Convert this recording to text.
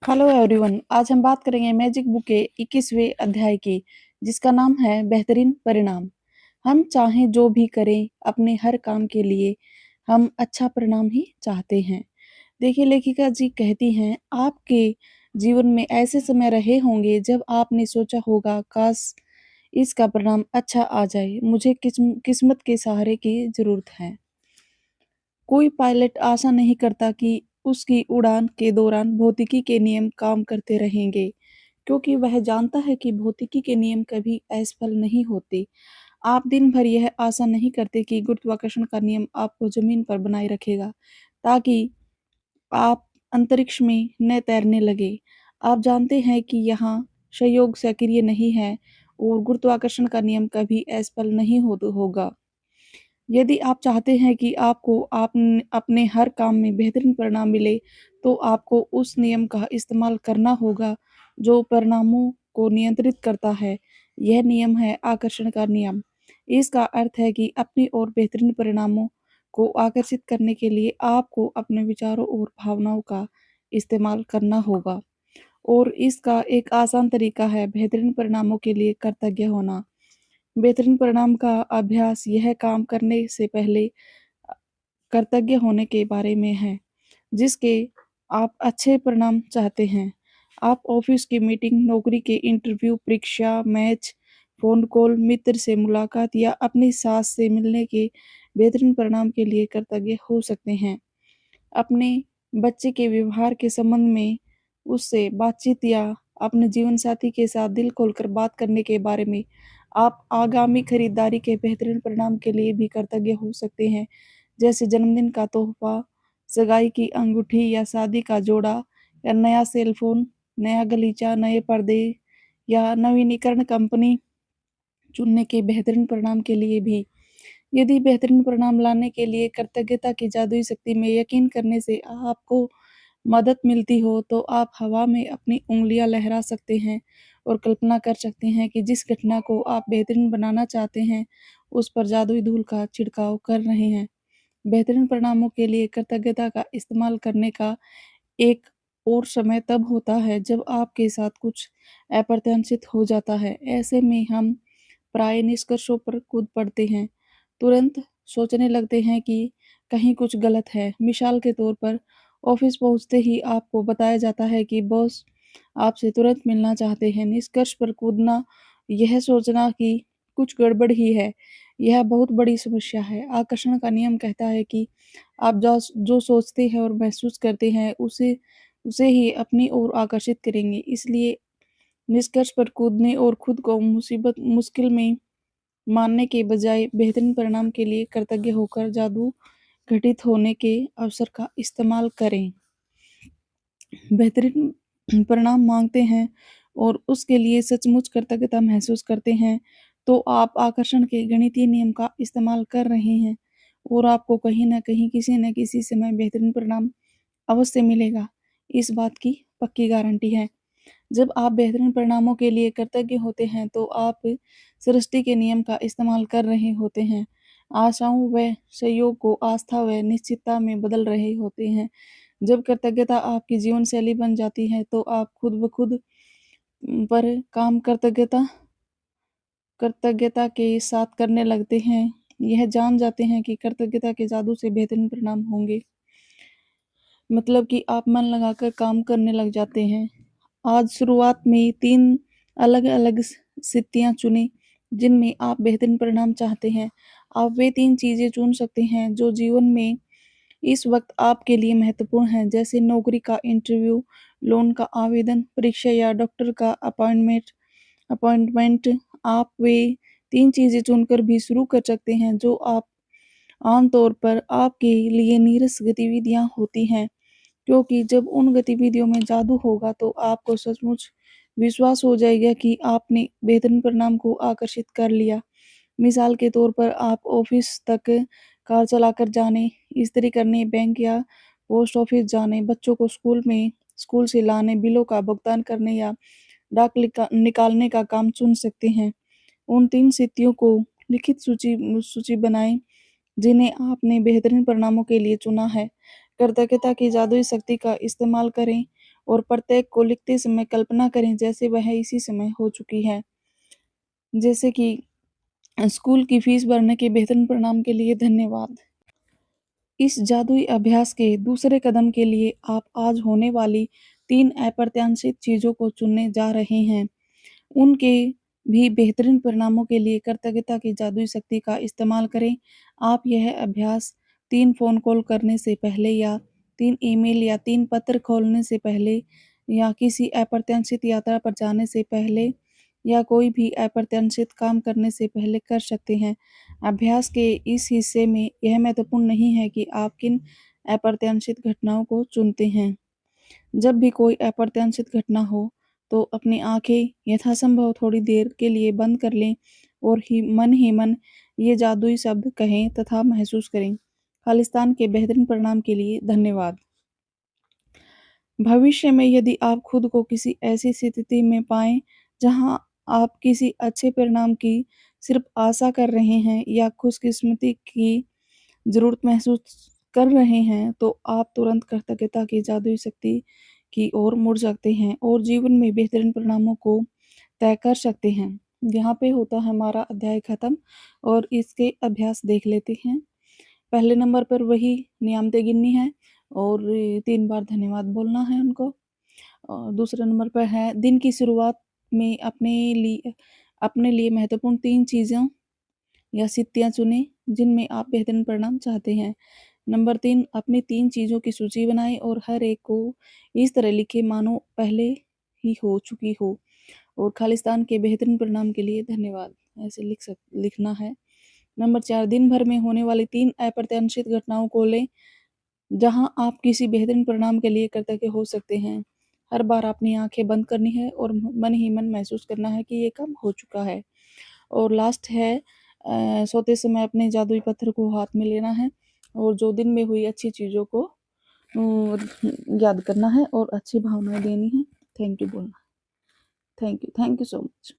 Hello everyone. आज हम बात करेंगे मैजिक बुक के 21वें अध्याय की, जिसका नाम है बेहतरीन परिणाम। हम चाहें जो भी करें अपने हर काम के लिए हम अच्छा परिणाम ही चाहते हैं। देखिए, लेखिका जी कहती हैं, आपके जीवन में ऐसे समय रहे होंगे जब आपने सोचा होगा, काश इसका परिणाम अच्छा आ जाए, मुझे किस्मत के सहारे की जरूरत है। कोई पायलट आशा नहीं करता कि उसकी उड़ान के दौरान भौतिकी के नियम काम करते रहेंगे, क्योंकि वह जानता है कि भौतिकी के नियम कभी असफल नहीं होते। आप दिन भर यह आशा नहीं करते कि गुरुत्वाकर्षण का नियम आपको जमीन पर बनाए रखेगा, ताकि आप अंतरिक्ष में न तैरने लगे। आप जानते हैं कि यहाँ संयोग सक्रिय नहीं है और गुरुत्वाकर्षण का नियम कभी असफल नहीं होगा। यदि आप चाहते हैं कि आपको अपने हर काम में बेहतरीन परिणाम मिले, तो आपको उस नियम का इस्तेमाल करना होगा जो परिणामों को नियंत्रित करता है। यह नियम है आकर्षण का नियम। इसका अर्थ है कि अपनी ओर बेहतरीन परिणामों को आकर्षित करने के लिए आपको अपने विचारों और भावनाओं का इस्तेमाल करना होगा। और इसका एक आसान तरीका है बेहतरीन परिणामों के लिए कृतज्ञ होना। बेहतरीन परिणाम का अभ्यास यह काम करने से पहले कृतज्ञ होने के बारे में है, जिसके आप अच्छे परिणाम चाहते हैं। आप ऑफिस की मीटिंग, नौकरी के इंटरव्यू, परीक्षा, मैच, फ़ोन कॉल, मित्र से मुलाकात या अपनी सास से मिलने के बेहतरीन परिणाम के लिए कृतज्ञ हो सकते हैं। अपने बच्चे के व्यवहार के संबंध में उससे बातचीत या अपने जीवनसाथी के साथ दिल खोलकर बात करने के बारे में आप आगामी खरीदारी के बेहतरीन परिणाम के लिए भी कृतज्ञ हो सकते हैं, जैसे जन्मदिन का तोहफा, सगाई की अंगूठी या शादी का जोड़ा या नया सेल फोन, नया गलीचा, नए पर्दे या नवीनीकरण कंपनी चुनने के बेहतरीन परिणाम के लिए भी। यदि बेहतरीन परिणाम लाने के लिए कृतज्ञता की जादुई शक्ति में यकीन करने से आपको मदद मिलती हो, तो आप हवा में अपनी उँगलियाँ लहरा सकते हैं और कल्पना कर सकते हैं कि जिस घटना को आप बेहतरीन बनाना चाहते हैं, उस पर जादुई धूल का छिड़काव कर रहे हैं। बेहतरीन परिणामों के लिए कृतज्ञता का इस्तेमाल करने का एक और समय तब होता है जब आपके साथ कुछ अप्रत्याशित हो जाता है। ऐसे में हम प्राय निष्कर्षों पर कूद पड़ते हैं, तुरंत सोचने लगते हैं कि कहीं कुछ गलत है। मिसाल के तौर पर, ऑफिस पहुंचते ही आपको बताया जाता है कि बॉस आपसे तुरंत मिलना चाहते हैं। निष्कर्ष पर कूदना, यह सोचना कि कुछ गड़बड़ ही है, यह बहुत बड़ी समस्या है। आकर्षण का नियम कहता है कि आप जो सोचते हैं और महसूस करते हैं, उसे उसे ही अपनी ओर आकर्षित करेंगे। इसलिए निष्कर्ष पर कूदने और खुद को मुश्किल में मानने के बजाय बेहतरीन परिणाम के लिए कृतज्ञ होकर जादू घटित होने के अवसर का इस्तेमाल करें। बेहतरीन परिणाम मांगते हैं और उसके लिए सचमुच कृतज्ञता महसूस करते हैं, तो आप आकर्षण के गणितीय नियम का इस्तेमाल कर रहे हैं और आपको कहीं न कहीं, किसी न किसी समय बेहतरीन परिणाम अवश्य मिलेगा। इस बात की पक्की गारंटी है। जब आप बेहतरीन परिणामों के लिए कृतज्ञ होते हैं, तो आप सृष्टि के नियम का इस्तेमाल कर रहे होते हैं। आशाओं व संयोग को आस्था व निश्चितता में बदल रहे होते हैं। जब कृतज्ञता आपकी जीवन शैली बन जाती है, तो आप खुद ब खुद पर काम कृतज्ञता के साथ करने लगते हैं। यह जान जाते हैं कि कृतज्ञता के जादू से बेहतरीन परिणाम होंगे। मतलब कि आप मन लगाकर काम करने लग जाते हैं। आज शुरुआत में 3 अलग-अलग स्थितियाँ चुनें, जिनमें आप बेहतरीन परिणाम चाहते हैं। आप वे 3 चीज़ें चुन सकते हैं जो जीवन में इस वक़्त आपके लिए महत्वपूर्ण हैं, जैसे नौकरी का इंटरव्यू, लोन का आवेदन, परीक्षा या डॉक्टर का अपॉइंटमेंट। आप वे 3 चीज़ें चुनकर भी शुरू कर सकते हैं जो आप आम तौर पर आपके लिए नीरस गतिविधियाँ होती हैं। क्योंकि जब उन गतिविधियों में जादू होगा, तो आपको सचमुच विश्वास हो जाएगा कि आपने बेहतरीन परिणाम को आकर्षित कर लिया। मिसाल के तौर पर, आप ऑफिस तक कार चलाकर जाने, इस्त्री करने, बैंक या पोस्ट ऑफिस जाने, बच्चों को स्कूल से लाने, बिलों का भुगतान करने या डाक निकालने का काम चुन सकते हैं। उन 3 स्थितियों को लिखित सूची बनाएँ, जिन्हें आपने बेहतरीन परिणामों के लिए चुना है। कृतज्ञता की जादुई शक्ति का इस्तेमाल करें और प्रत्येक को लिखते समय कल्पना करें जैसे वह इसी समय हो चुकी है। जैसे कि स्कूल की फीस भरने के बेहतरीन परिणाम के लिए धन्यवाद। इस जादुई अभ्यास के दूसरे कदम के लिए आप आज होने वाली 3 अप्रत्याशित चीज़ों को चुनने जा रहे हैं। उनके भी बेहतरीन परिणामों के लिए कृतज्ञता की जादुई शक्ति का इस्तेमाल करें। आप यह अभ्यास 3 फ़ोन कॉल करने से पहले या 3 ईमेल या 3 पत्र खोलने से पहले या किसी अप्रत्याशित यात्रा पर जाने से पहले या कोई भी अप्रत्याशित काम करने से पहले कर सकते हैं। अभ्यास के इस हिस्से में यह महत्वपूर्ण नहीं है कि आप किन अप्रत्याशित घटनाओं को चुनते हैं। जब भी कोई अप्रत्याशित घटना हो, तो अपनी आँखें यथासंभव थोड़ी देर के लिए बंद कर लें और ही मन ये जादुई शब्द कहें तथा महसूस करें। खालिस्तान के बेहतरीन परिणाम के लिए धन्यवाद। भविष्य में यदि आप खुद को किसी ऐसी स्थिति में पाएँ, जहाँ आप किसी अच्छे परिणाम की सिर्फ़ आशा कर रहे हैं या खुशकिस्मती की ज़रूरत महसूस कर रहे हैं, तो आप तुरंत कृतज्ञता की जादुई शक्ति की ओर मुड़ सकते हैं और जीवन में बेहतरीन परिणामों को तय कर सकते हैं। यहाँ पे होता है हमारा अध्याय खत्म और इसके अभ्यास देख लेते हैं। पहले नंबर पर वही नियामतें गिननी है और 3 बार धन्यवाद बोलना है उनको। और दूसरे नंबर पर है दिन की शुरुआत में अपने लिए महत्वपूर्ण 3 चीज़ों या स्थितियाँ चुनें जिनमें आप बेहतरीन परिणाम चाहते हैं। नंबर 3 अपनी 3 चीज़ों की सूची बनाएँ और हर एक को इस तरह लिखें मानो पहले ही हो चुकी हो और खालिस्तान के बेहतरीन परिणाम के लिए धन्यवाद। ऐसे लिखना है। नंबर 4 दिन भर में होने वाली 3 अप्रत्याशित घटनाओं को लें, जहां आप किसी बेहतरीन परिणाम के लिए कृतज्ञ हो सकते हैं। हर बार अपनी आँखें बंद करनी है और मन ही मन महसूस करना है कि ये काम हो चुका है। और लास्ट है सोते समय अपने जादुई पत्थर को हाथ में लेना है और जो दिन में हुई अच्छी चीज़ों को याद करना है और अच्छी भावनाएँ देनी है। थैंक यू बोलना है। Thank you so much.